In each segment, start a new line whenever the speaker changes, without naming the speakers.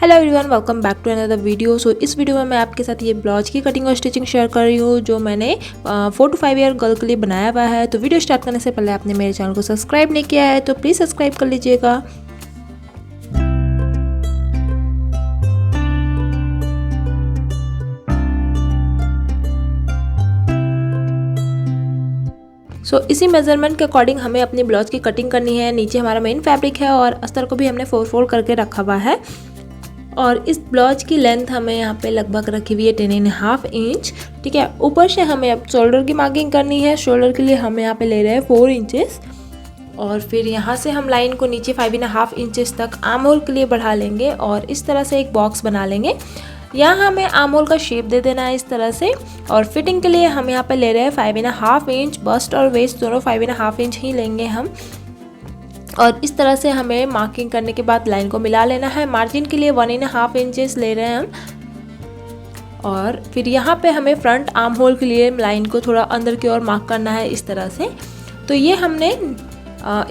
Hello everyone, welcome back to another video. So इस video में मैं आपके साथ ये ब्लाउज की कटिंग और स्टिचिंग शेयर कर रही हूँ जो मैंने 4 to 5 ईयर गर्ल के लिए बनाया हुआ है। तो वीडियो स्टार्ट करने से पहले आपने मेरे चैनल को सब्सक्राइब नहीं किया है तो प्लीज़ सब्सक्राइब कर लीजिएगा। इसी मेजरमेंट के अकॉर्डिंग हमें अपनी ब्लाउज की कटिंग करनी है। नीचे हमारा मेन फैब्रिक है और अस्तर को भी हमने 4 फोल्ड करके रखा हुआ है। और इस ब्लाउज की लेंथ हमें यहाँ पे लगभग रखी हुई है 10.5 इंच। ठीक है, ऊपर से हमें अब शोल्डर की मार्किंग करनी है। शोल्डर के लिए हम यहाँ पे ले रहे हैं 4 इंचेस और फिर यहाँ से हम लाइन को नीचे 5.5 इंचेस तक आर्म होल के लिए बढ़ा लेंगे और इस तरह से एक बॉक्स बना लेंगे। यहाँ हमें आर्म होल का शेप दे देना है इस तरह से। और फिटिंग के लिए हम यहाँ पे ले रहे हैं 5.5 इंच। बस्ट और वेस्ट दोनों 5.5 इंच ही लेंगे हम। और इस तरह से हमें मार्किंग करने के बाद लाइन को मिला लेना है। मार्जिन के लिए 1.5 इंचेस ले रहे हैं हम। और फिर यहाँ पे हमें फ्रंट आर्म होल के लिए लाइन को थोड़ा अंदर की ओर मार्क करना है इस तरह से। तो ये हमने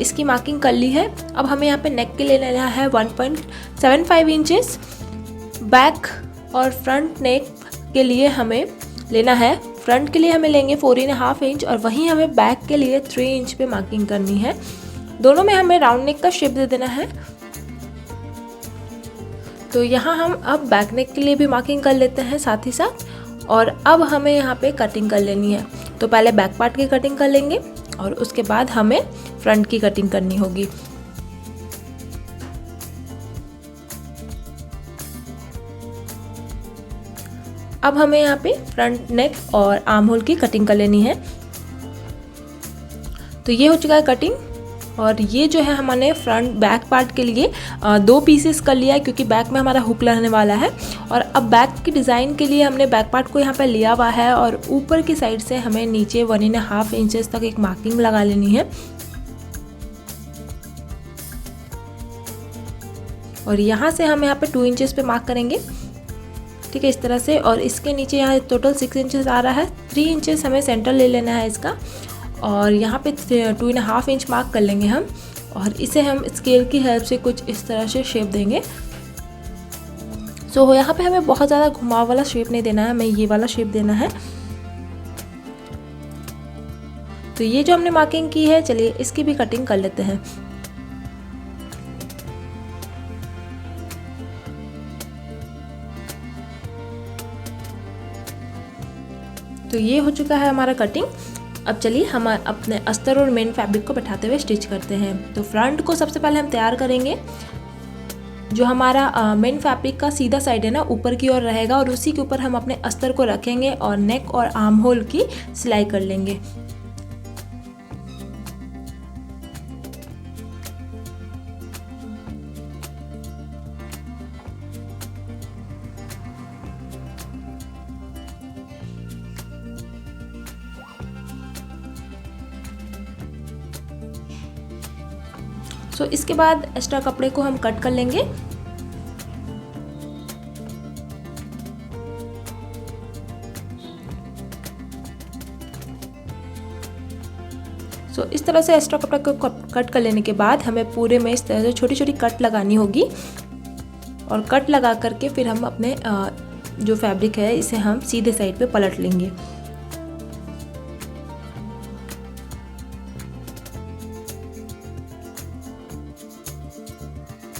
इसकी मार्किंग कर ली है। अब हमें यहाँ पे नेक के लिए लेना है 1.75 इंचेस। बैक और फ्रंट नेक के लिए हमें लेना है, फ्रंट के लिए हमें लेंगे 4.5 इंच और वहीं हमें बैक के लिए 3 इंच पे मार्किंग करनी है। दोनों में हमें राउंड नेक का शेप दे देना है। तो यहाँ हम अब बैक नेक के लिए भी मार्किंग कर लेते हैं साथ ही साथ। और अब हमें यहाँ पे कटिंग कर लेनी है। तो पहले बैक पार्ट की कटिंग कर लेंगे और उसके बाद हमें फ्रंट की कटिंग करनी होगी। अब हमें यहाँ पे फ्रंट नेक और आर्म होल की कटिंग कर लेनी है। तो ये हो चुका है कटिंग। और ये जो है हमने फ्रंट बैक पार्ट के लिए 2 पीसेस कर लिया है क्योंकि बैक में हमारा हुक लगने वाला है। और अब बैक की डिज़ाइन के लिए हमने बैक पार्ट को यहाँ पे लिया हुआ है और ऊपर की साइड से हमें नीचे 1.5 इंचेस तक एक मार्किंग लगा लेनी है। और यहाँ से हम यहाँ पे 2 इंचेस पे मार्क करेंगे। ठीक है, इस तरह से। और इसके नीचे यहाँ टोटल 6 इंचेस आ रहा है। 3 इंचेस हमें सेंटर ले लेना है इसका। और यहाँ पे 2.5 इंच मार्क कर लेंगे हम। और इसे हम स्केल की हेल्प से कुछ इस तरह से शेप देंगे। सो यहाँ पे हमें बहुत ज़्यादा घुमाव वाला शेप नहीं देना है, हमें ये वाला शेप देना है। तो ये जो हमने मार्किंग की है, चलिए इसकी भी कटिंग कर लेते हैं। तो ये हो चुका है हमारा कटिंग। अब चलिए हम अपने अस्तर और मेन फैब्रिक को बैठाते हुए स्टिच करते हैं। तो फ्रंट को सबसे पहले हम तैयार करेंगे। जो हमारा मेन फैब्रिक का सीधा साइड है ना, ऊपर की ओर रहेगा और उसी के ऊपर हम अपने अस्तर को रखेंगे और नेक और आर्म होल की सिलाई कर लेंगे। इसके बाद एक्स्ट्रा कपड़े को हम कट कर लेंगे। इस तरह से एक्स्ट्रा कपड़े को कट कर लेने के बाद हमें पूरे में इस तरह से छोटी छोटी कट लगानी होगी। और कट लगा करके फिर हम अपने जो फैब्रिक है इसे हम सीधे साइड पे पलट लेंगे।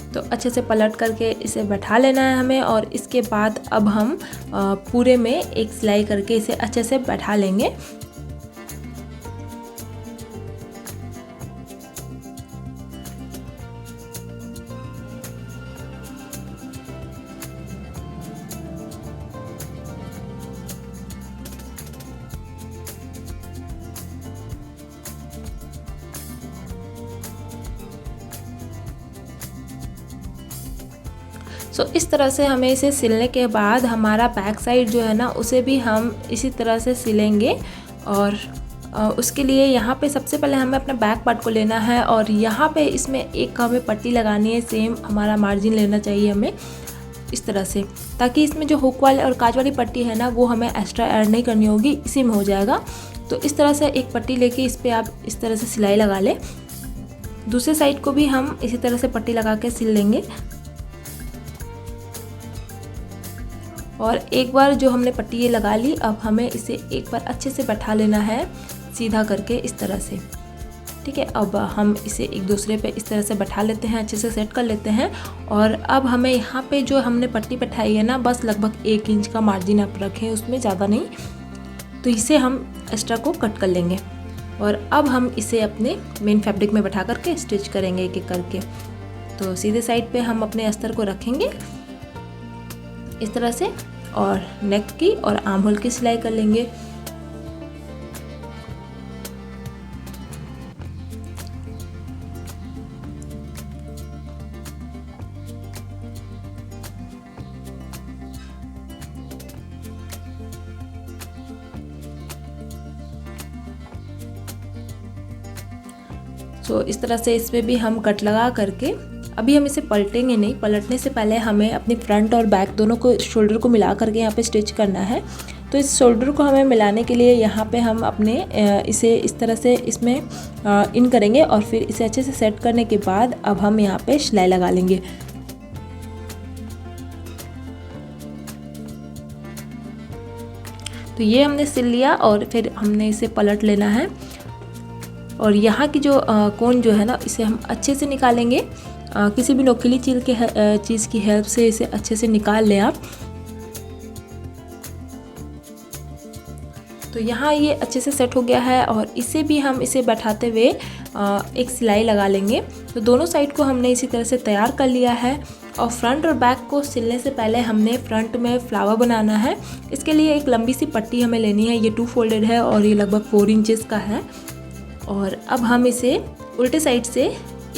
तो अच्छे से पलट करके इसे बैठा लेना है हमें। और इसके बाद अब हम पूरे में एक सिलाई करके इसे अच्छे से बैठा लेंगे। इस तरह से हमें इसे सिलने के बाद हमारा बैक साइड जो है ना, उसे भी हम इसी तरह से सिलेंगे। और उसके लिए यहाँ पे सबसे पहले हमें अपना बैक पार्ट को लेना है और यहाँ पे इसमें एक हमें पट्टी लगानी है। सेम हमारा मार्जिन लेना चाहिए हमें इस तरह से, ताकि इसमें जो हुक वाले और काज वाली पट्टी है ना, वो हमें एक्स्ट्रा ऐड नहीं करनी होगी, इसी में हो जाएगा। तो इस तरह से एक पट्टी लेके इस पर आप इस तरह से सिलाई लगा लें। दूसरे साइड को भी हम इसी तरह से पट्टी लगा के सिल लेंगे। और एक बार जो हमने पट्टी ये लगा ली, अब हमें इसे एक बार अच्छे से बैठा लेना है सीधा करके इस तरह से। ठीक है, अब हम इसे एक दूसरे पे इस तरह से बैठा लेते हैं, अच्छे से सेट कर लेते हैं। और अब हमें यहाँ पे जो हमने पट्टी बैठाई है ना, बस लगभग 1 इंच का मार्जिन आप रखें, उसमें ज़्यादा नहीं। तो इसे हम एक्स्ट्रा को कट कर लेंगे और अब हम इसे अपने मेन फैब्रिक में बैठा करके स्टिच करेंगे एक एक करके। तो सीधे साइड पे हम अपने अस्तर को रखेंगे इस तरह से और नेक की और आर्म होल की सिलाई कर लेंगे। तो इस तरह से इसमें भी हम कट लगा करके अभी हम इसे पलटेंगे नहीं। पलटने से पहले हमें अपनी फ्रंट और बैक दोनों को, शोल्डर को मिला करके यहाँ पे स्टिच करना है। तो इस शोल्डर को हमें मिलाने के लिए यहाँ पे हम अपने इसे इस तरह से इसमें इन करेंगे और फिर इसे अच्छे से सेट करने के बाद अब हम यहाँ पे सिलाई लगा लेंगे। तो ये हमने सिल लिया और फिर हमने इसे पलट लेना है और यहाँ की जो कोन जो है ना, इसे हम अच्छे से निकालेंगे। किसी भी नोकीली चीज़ की हेल्प से इसे अच्छे से निकाल लें आप। तो यहाँ ये अच्छे से सेट हो गया है और इसे भी हम इसे बैठाते हुए एक सिलाई लगा लेंगे। तो दोनों साइड को हमने इसी तरह से तैयार कर लिया है और फ्रंट और बैक को सिलने से पहले हमने फ्रंट में फ्लावर बनाना है। इसके लिए एक लंबी सी पट्टी हमें लेनी है। ये 2 फोल्डेड है और ये लगभग 4 इंचेस का है। और अब हम इसे उल्टे साइड से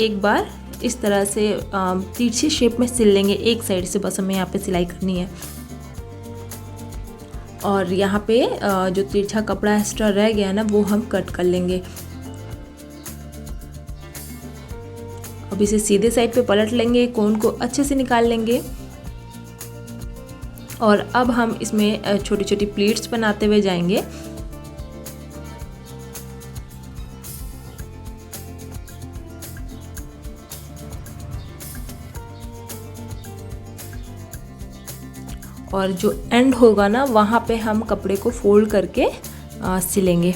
एक बार इस तरह से तिरछी शेप में सिल लेंगे। एक साइड से बस हमें यहाँ पे सिलाई करनी है और यहाँ पे जो तिरछा कपड़ा एक्स्ट्रा रह गया ना, वो हम कट कर लेंगे। अब इसे सीधे साइड पे पलट लेंगे, कोन को अच्छे से निकाल लेंगे और अब हम इसमें छोटी छोटी प्लीट्स बनाते हुए जाएंगे। और जो एंड होगा ना, वहाँ पे हम कपड़े को फोल्ड करके सिलेंगे।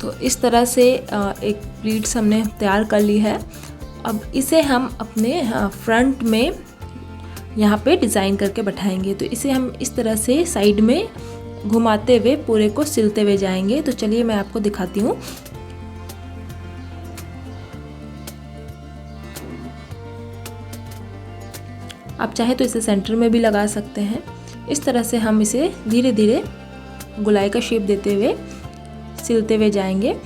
तो इस तरह से एक प्लीट्स हमने तैयार कर ली है। अब इसे हम अपने फ्रंट में यहाँ पे डिज़ाइन करके बैठाएंगे। तो इसे हम इस तरह से साइड में घुमाते हुए पूरे को सिलते हुए जाएंगे। तो चलिए मैं आपको दिखाती हूँ। आप चाहे तो इसे सेंटर में भी लगा सकते हैं। इस तरह से हम इसे धीरे धीरे गोलाई का शेप देते हुए सिलते हुए जाएंगे।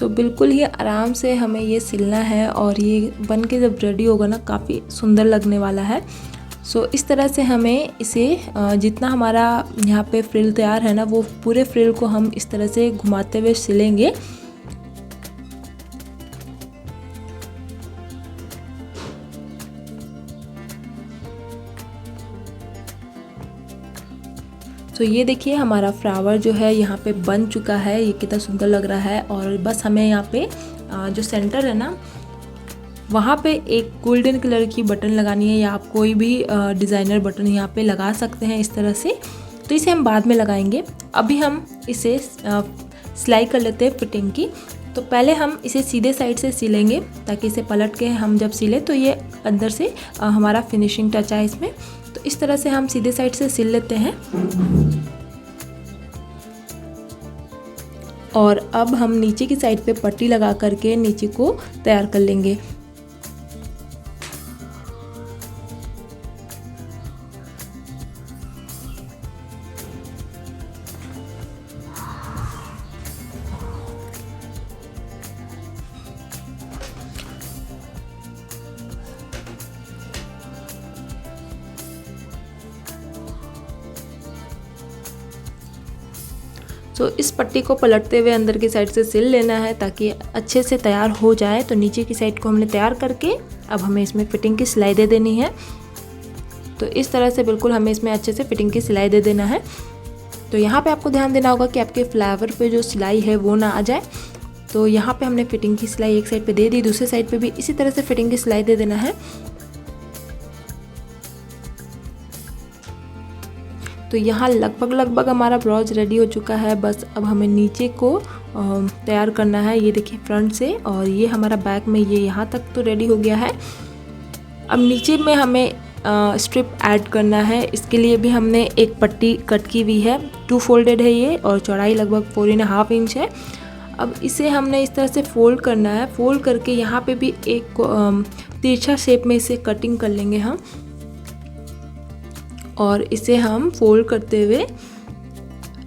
बिल्कुल ही आराम से हमें ये सिलना है और ये बन के जब रेडी होगा ना, काफ़ी सुंदर लगने वाला है। इस तरह से हमें इसे जितना हमारा यहाँ पे फ्रिल तैयार है ना, वो पूरे फ्रिल को हम इस तरह से घुमाते हुए सिलेंगे। तो ये देखिए हमारा फ्लावर जो है यहाँ पे बन चुका है। ये कितना सुंदर लग रहा है। और बस हमें यहाँ पे जो सेंटर है ना, वहाँ पे एक गोल्डन कलर की बटन लगानी है या आप कोई भी डिज़ाइनर बटन यहाँ पे लगा सकते हैं इस तरह से। तो इसे हम बाद में लगाएंगे। अभी हम इसे सिलाई कर लेते हैं फिटिंग की। तो पहले हम इसे सीधे साइड से सिलेंगे ताकि इसे पलट के हम जब सिले तो ये अंदर से हमारा फिनिशिंग टच आए इसमें। तो इस तरह से हम सीधे साइड से सिल लेते हैं। और अब हम नीचे की साइड पे पट्टी लगा करके नीचे को तैयार कर लेंगे। तो इस पट्टी को पलटते हुए अंदर की साइड से सिल लेना है ताकि अच्छे से तैयार हो जाए। तो नीचे की साइड को हमने तैयार करके अब हमें इसमें फिटिंग की सिलाई दे देनी है। तो इस तरह से बिल्कुल हमें इसमें अच्छे से फिटिंग की सिलाई दे देना है। तो यहाँ पे आपको ध्यान देना होगा कि आपके फ्लावर पे जो सिलाई है वो ना आ जाए। तो यहाँ पे हमने फिटिंग की सिलाई एक साइड पे दे दी, दूसरी साइड पे भी इसी तरह से फिटिंग की सिलाई दे देना है। तो यहाँ लगभग हमारा ब्लाउज रेडी हो चुका है। बस अब हमें नीचे को तैयार करना है। ये देखिए फ्रंट से, और ये हमारा बैक में ये यहाँ तक तो रेडी हो गया है। अब नीचे में हमें स्ट्रिप ऐड करना है। इसके लिए भी हमने एक पट्टी कट की हुई है, 2 फोल्डेड है ये, और चौड़ाई लगभग 4.5 इंच है। अब इसे हमने इस तरह से फोल्ड करना है। फोल्ड करके यहाँ पे भी एक तिरछा शेप में इसे कटिंग कर लेंगे हम, और इसे हम फोल्ड करते हुए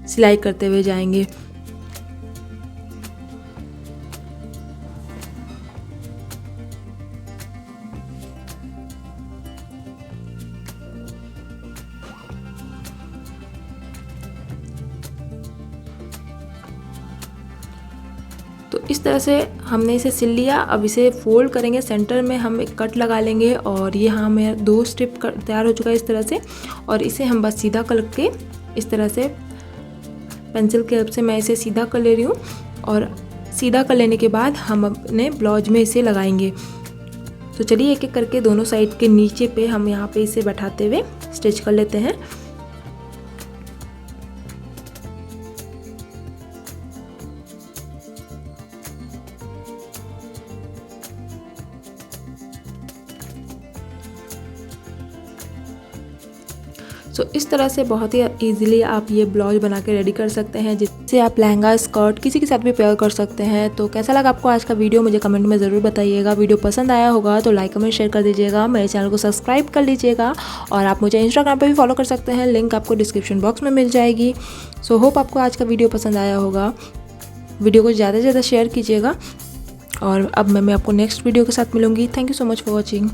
सिलाई करते हुए जाएंगे। तो इस तरह से हमने इसे सिल लिया। अब इसे फोल्ड करेंगे, सेंटर में हम एक कट लगा लेंगे, और ये हमें 2 स्ट्रिप तैयार हो चुका है इस तरह से। और इसे हम बस सीधा करके इस तरह से पेंसिल के हेल्प से मैं इसे सीधा कर ले रही हूँ। और सीधा कर लेने के बाद हम अपने ब्लाउज में इसे लगाएंगे। तो चलिए एक एक करके दोनों साइड के नीचे पे हम यहाँ पे इसे बैठाते हुए स्टिच कर लेते हैं। सो इस तरह से बहुत ही ईजिली आप ये ब्लाउज बना के रेडी कर सकते हैं, जिससे आप लहंगा स्कर्ट किसी के साथ भी पेयर कर सकते हैं। तो कैसा लगा आपको आज का वीडियो, मुझे कमेंट में ज़रूर बताइएगा। वीडियो पसंद आया होगा तो लाइक कमेंट शेयर कर दीजिएगा, मेरे चैनल को सब्सक्राइब कर लीजिएगा, और आप मुझे इंस्टाग्राम पर भी फॉलो कर सकते हैं, लिंक आपको डिस्क्रिप्शन बॉक्स में मिल जाएगी। सो होप आपको आज का वीडियो पसंद आया होगा। वीडियो को ज़्यादा से ज़्यादा शेयर कीजिएगा, और अब मैं आपको नेक्स्ट वीडियो के साथ मिलूँगी। Thank you so much for watching.